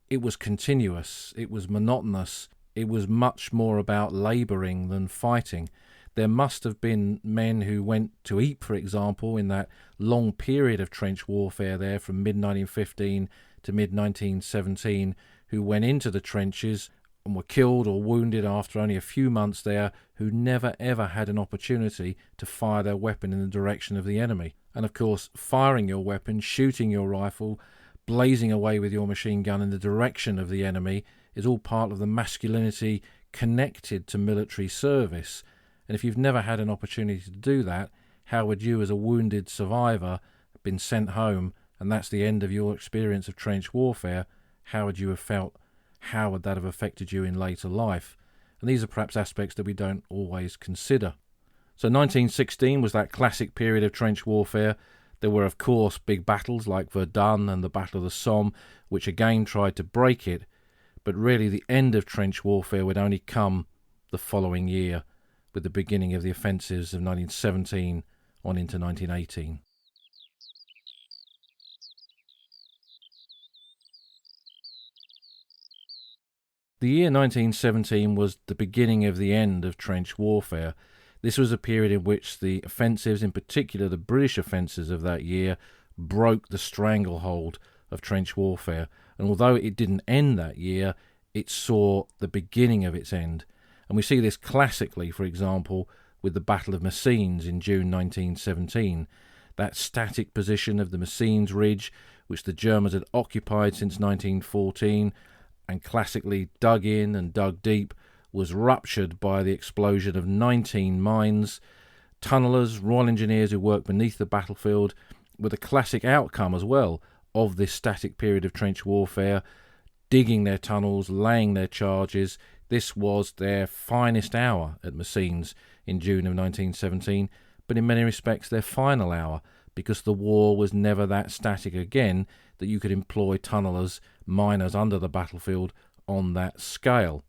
it was continuous, it was monotonous, it was much more about labouring than fighting. There must have been men who went to Ypres, for example, in that long period of trench warfare there from mid-1915 to mid-1917, who went into the trenches and were killed or wounded after only a few months there, who never ever had an opportunity to fire their weapon in the direction of the enemy. And of course, firing your weapon, shooting your rifle, blazing away with your machine gun in the direction of the enemy is all part of the masculinity connected to military service. And if you've never had an opportunity to do that, how would you, as a wounded survivor, been sent home, and that's the end of your experience of trench warfare, how would you have felt? How would that have affected you in later life? And these are perhaps aspects that we don't always consider. So 1916 was that classic period of trench warfare. There were, of course, big battles like Verdun and the Battle of the Somme, which again tried to break it. But really the end of trench warfare would only come the following year, with the beginning of the offensives of 1917 on into 1918. The year 1917 was the beginning of the end of trench warfare. This was a period in which the offensives, in particular the British offensives of that year, broke the stranglehold of trench warfare. And although it didn't end that year, it saw the beginning of its end. And we see this classically, for example, with the Battle of Messines in June 1917. That static position of the Messines Ridge, which the Germans had occupied since 1914, and classically dug in and dug deep, was ruptured by the explosion of 19 mines. Tunnellers, Royal Engineers who worked beneath the battlefield, were the classic outcome as well of this static period of trench warfare, digging their tunnels, laying their charges. This was their finest hour at Messines in June of 1917, but in many respects their final hour, because the war was never that static again that you could employ tunnellers, miners under the battlefield on that scale.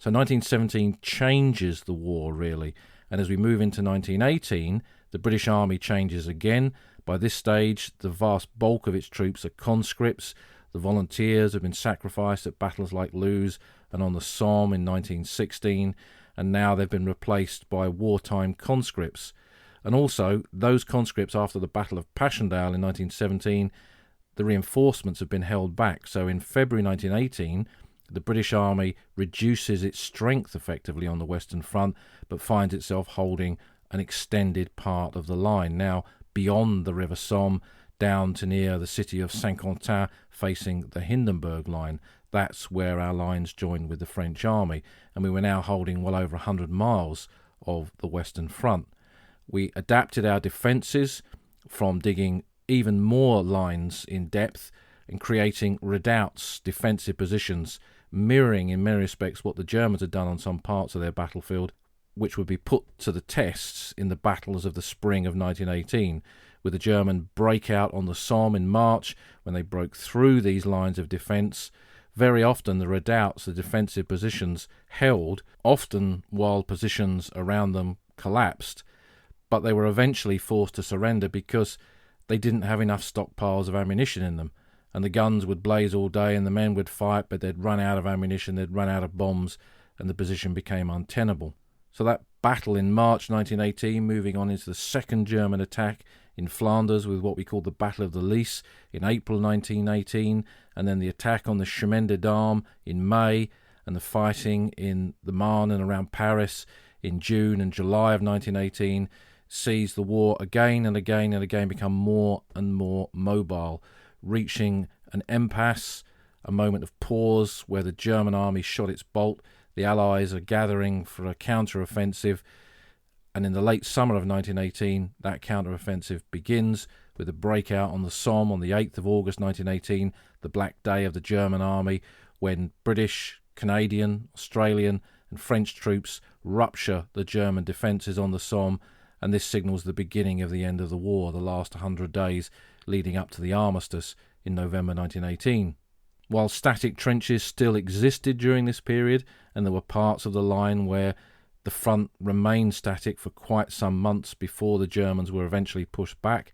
So 1917 changes the war, really. And as we move into 1918, the British Army changes again. By this stage, the vast bulk of its troops are conscripts. The volunteers have been sacrificed at battles like Loos and on the Somme in 1916, and now they've been replaced by wartime conscripts. And also, those conscripts after the Battle of Passchendaele in 1917, the reinforcements have been held back. So in February 1918, the British Army reduces its strength effectively on the Western Front, but finds itself holding an extended part of the line, now beyond the River Somme, down to near the city of Saint-Quentin, facing the Hindenburg Line. That's where our lines joined with the French Army, and we were now holding well over 100 miles of the Western Front. We adapted our defences from digging even more lines in depth and creating redoubts, defensive positions, mirroring in many respects what the Germans had done on some parts of their battlefield, which would be put to the tests in the battles of the spring of 1918, with the German breakout on the Somme in March, when they broke through these lines of defence. Very often the redoubts, the defensive positions, held, often while positions around them collapsed, but they were eventually forced to surrender because they didn't have enough stockpiles of ammunition in them. And the guns would blaze all day and the men would fight, but they'd run out of ammunition, they'd run out of bombs, and the position became untenable. So that battle in March 1918, moving on into the second German attack in Flanders with what we call the Battle of the Lys in April 1918, and then the attack on the Chemin des Dames in May, and the fighting in the Marne and around Paris in June and July of 1918, sees the war again and again and again become more and more mobile, reaching an impasse, a moment of pause where the German army shot its bolt. The Allies are gathering for a counter-offensive, and in the late summer of 1918, that counter-offensive begins with a breakout on the Somme on the 8th of August 1918, the Black Day of the German army, when British, Canadian, Australian and French troops rupture the German defences on the Somme, and this signals the beginning of the end of the war, the last 100 days leading up to the armistice in November 1918. While static trenches still existed during this period, and there were parts of the line where the front remained static for quite some months before the Germans were eventually pushed back,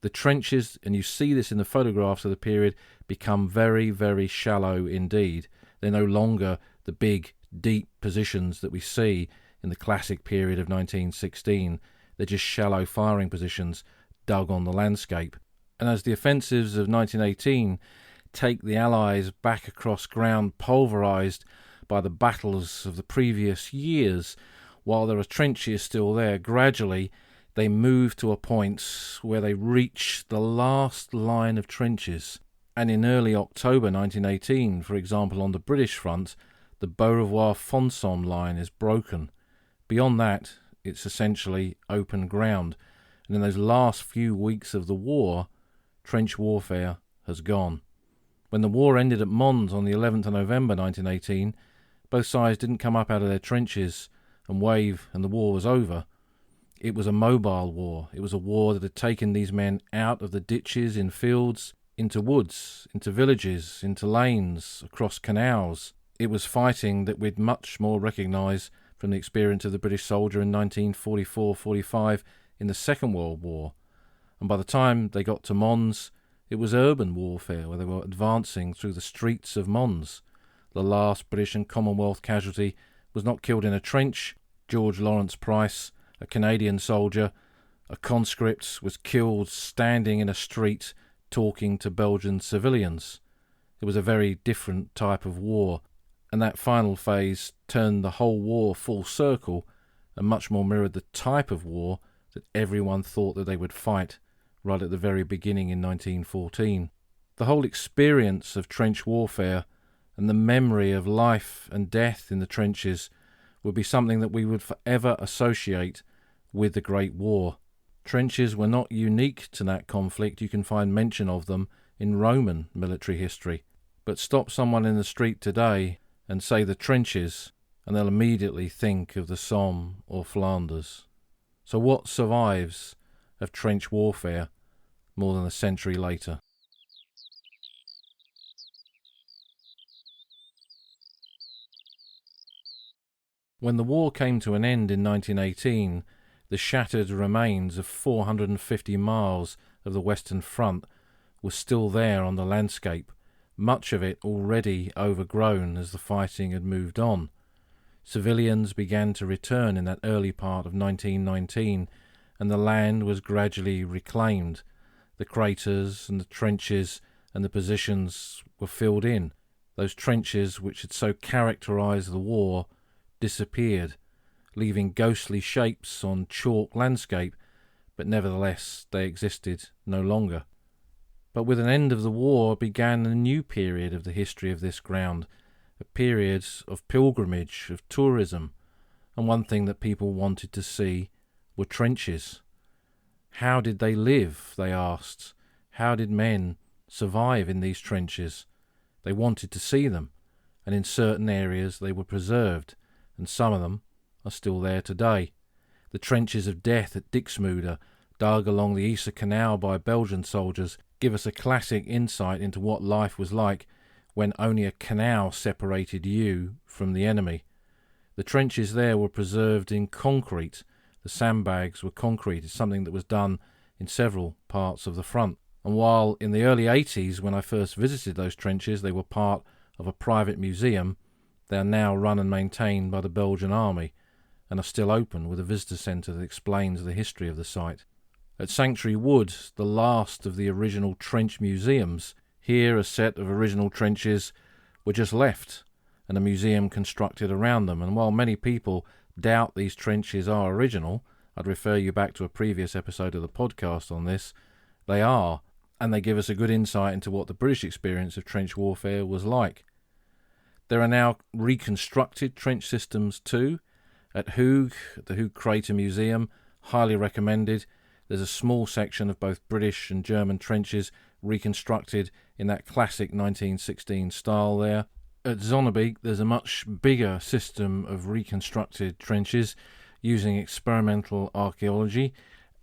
the trenches, and you see this in the photographs of the period, become very, very shallow indeed. They're no longer the big, deep positions that we see in the classic period of 1916. They're just shallow firing positions dug on the landscape. And as the offensives of 1918 take the Allies back across ground pulverised by the battles of the previous years, while there are trenches still there, gradually they move to a point where they reach the last line of trenches. And in early October 1918, for example, on the British front, the Beaurevoir-Fonsomme line is broken. Beyond that, it's essentially open ground. And in those last few weeks of the war, trench warfare has gone. When the war ended at Mons on the 11th of November 1918, both sides didn't come up out of their trenches and wave and the war was over. It was a mobile war. It was a war that had taken these men out of the ditches in fields, into woods, into villages, into lanes, across canals. It was fighting that we'd much more recognise from the experience of the British soldier in 1944-45 in the Second World War. And by the time they got to Mons, it was urban warfare, where they were advancing through the streets of Mons. The last British and Commonwealth casualty was not killed in a trench. George Lawrence Price, a Canadian soldier, a conscript, was killed standing in a street talking to Belgian civilians. It was a very different type of war, and that final phase turned the whole war full circle and much more mirrored the type of war that everyone thought that they would fight right at the very beginning in 1914. The whole experience of trench warfare and the memory of life and death in the trenches would be something that we would forever associate with the Great War. Trenches were not unique to that conflict. You can find mention of them in Roman military history. But stop someone in the street today and say the trenches, and they'll immediately think of the Somme or Flanders. So what survives of trench warfare more than a century later? When the war came to an end in 1918, the shattered remains of 450 miles of the Western Front were still there on the landscape, much of it already overgrown as the fighting had moved on. Civilians began to return in that early part of 1919, and the land was gradually reclaimed. The craters and the trenches and the positions were filled in. Those trenches which had so characterised the war disappeared, leaving ghostly shapes on chalk landscape, but nevertheless they existed no longer. But with an end of the war began a new period of the history of this ground, a period of pilgrimage, of tourism, and one thing that people wanted to see were trenches. How did they live, they asked. How did men survive in these trenches? They wanted to see them, and in certain areas they were preserved, and some of them are still there today. The trenches of death at Dixmude, dug along the Yser Canal by Belgian soldiers, give us a classic insight into what life was like when only a canal separated you from the enemy. The trenches there were preserved in concrete. The sandbags were concrete. It's something that was done in several parts of the front. And while in the early 80s, when I first visited those trenches, they were part of a private museum, they are now run and maintained by the Belgian army and are still open with a visitor centre that explains the history of the site. At Sanctuary Wood, the last of the original trench museums, here a set of original trenches were just left and a museum constructed around them. And while many people doubt these trenches are original, I'd refer you back to a previous episode of the podcast on this, they are, and they give us a good insight into what the British experience of trench warfare was like. There are now reconstructed trench systems too, at Hoog, at the Hoog Crater Museum, highly recommended. There's a small section of both British and German trenches reconstructed in that classic 1916 style there. At Zonnebeek, there's a much bigger system of reconstructed trenches using experimental archaeology,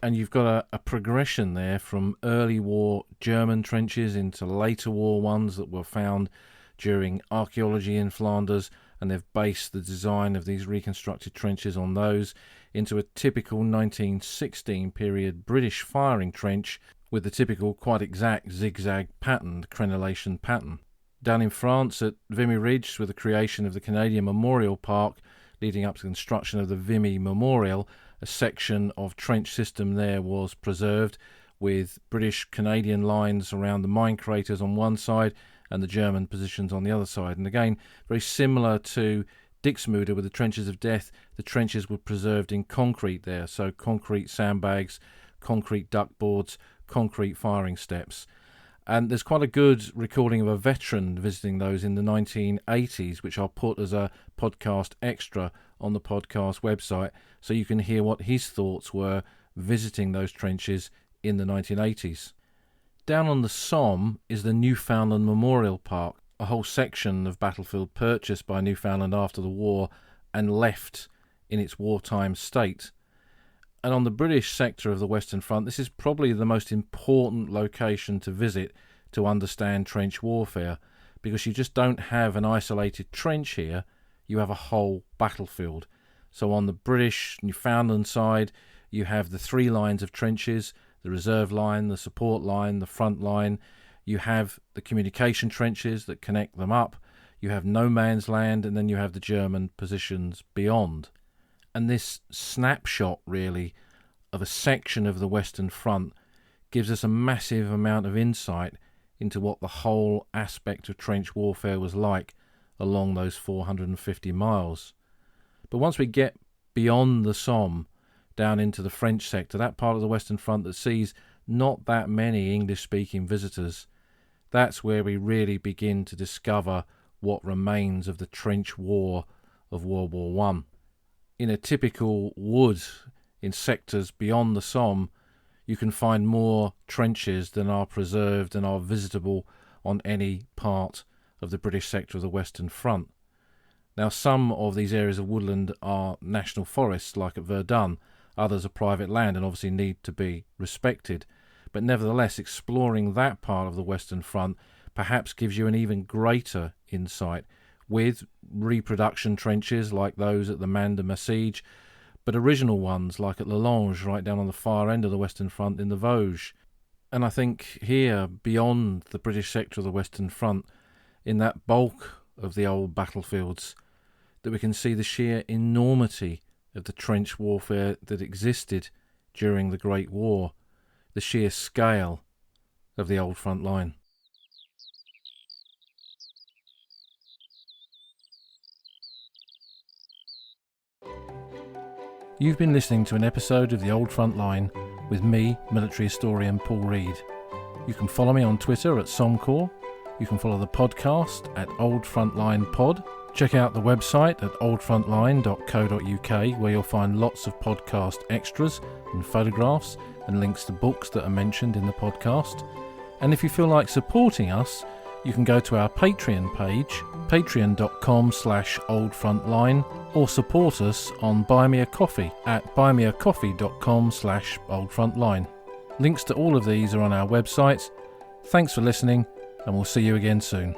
and you've got a progression there from early war German trenches into later war ones that were found during archaeology in Flanders, and they've based the design of these reconstructed trenches on those, into a typical 1916 period British firing trench with the typical quite exact zigzag pattern, crenellation pattern. Down in France at Vimy Ridge, with the creation of the Canadian Memorial Park leading up to the construction of the Vimy Memorial, a section of trench system there was preserved with British-Canadian lines around the mine craters on one side and the German positions on the other side. And again, very similar to Dixmude with the trenches of death, the trenches were preserved in concrete there, so concrete sandbags, concrete duckboards, concrete firing steps. And there's quite a good recording of a veteran visiting those in the 1980s, which I'll put as a podcast extra on the podcast website, so you can hear what his thoughts were visiting those trenches in the 1980s. Down on the Somme is the Newfoundland Memorial Park, a whole section of battlefield purchased by Newfoundland after the war and left in its wartime state. And on the British sector of the Western Front, this is probably the most important location to visit to understand trench warfare, because you just don't have an isolated trench here, you have a whole battlefield. So on the British Newfoundland side, you have the three lines of trenches, the reserve line, the support line, the front line. You have the communication trenches that connect them up. You have no man's land, and then you have the German positions beyond. And this snapshot, really, of a section of the Western Front gives us a massive amount of insight into what the whole aspect of trench warfare was like along those 450 miles. But once we get beyond the Somme, down into the French sector, that part of the Western Front that sees not that many English-speaking visitors, that's where we really begin to discover what remains of the trench war of World War One. In a typical wood in sectors beyond the Somme, you can find more trenches than are preserved and are visitable on any part of the British sector of the Western Front. Now, some of these areas of woodland are national forests, like at Verdun. Others are private land and obviously need to be respected. But nevertheless, exploring that part of the Western Front perhaps gives you an even greater insight, with reproduction trenches like those at the Man de Massiege, but original ones like at Lalange, right down on the far end of the Western Front in the Vosges. And I think here, beyond the British sector of the Western Front, in that bulk of the old battlefields, that we can see the sheer enormity of the trench warfare that existed during the Great War, the sheer scale of the old front line. You've been listening to an episode of The Old Front Line with me, military historian Paul Reed. You can follow me on Twitter at Somcorps. You can follow the podcast at Old Frontline Pod. Check out the website at oldfrontline.co.uk, where you'll find lots of podcast extras and photographs and links to books that are mentioned in the podcast. And if you feel like supporting us, you can go to our Patreon page, patreon.com/oldfrontline, or support us on Buy Me a Coffee at buymeacoffee.com/oldfrontline. Links to all of these are on our website. Thanks for listening, and we'll see you again soon.